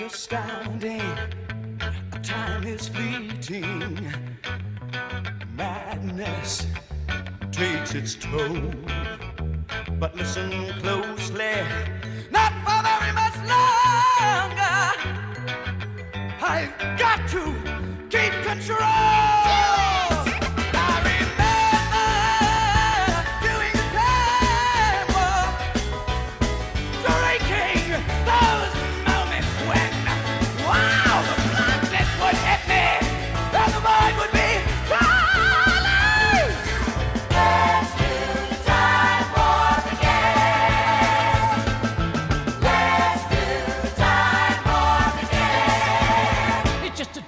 It's astounding, time is fleeting, madness takes its toll. But listen closely, not for very much longer. I've got to keep control.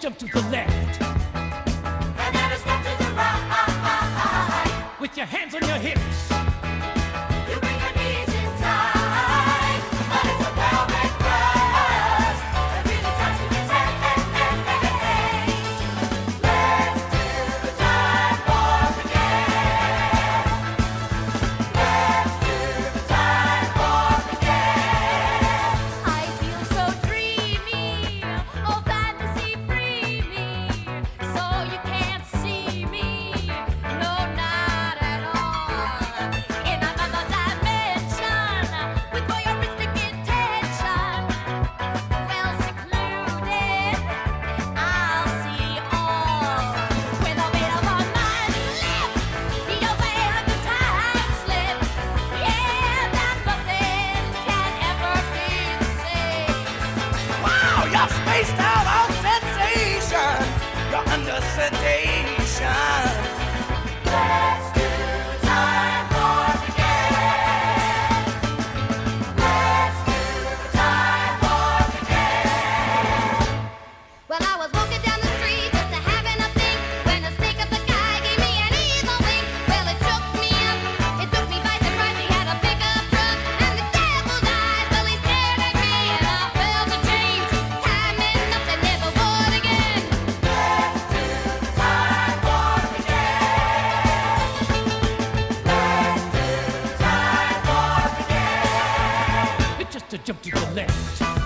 Jump to the left, and then a step to the right. With your hands on your hips. You bring your knees in tight, but it's a velvet thrust that really drives you insane. Let's do time warp again. Let's do time warp again. I feel so dreamy, oh fantasy. So you can't see me, no, not at all. In another dimension, with voyeuristic intention, well secluded, I'll see all. With a bit of a mind slip, be aware of the time slip. Yeah, that nothing can ever be the same. Wow, you're spaced out on sensation. You're under sedation. Let's do time warp again. Let's do time warp again. Well, I was walking down the street just a having a think when a snake of a guy gave me an evil wink. Well, it shook me up. It took me by surprise. He had a pickup truck and the devil's eyes. Well, he stared at me and I felt a change. Time meant nothing, never would again. Let's do time warp again. Let's do time warp again. It's just a jump to the left.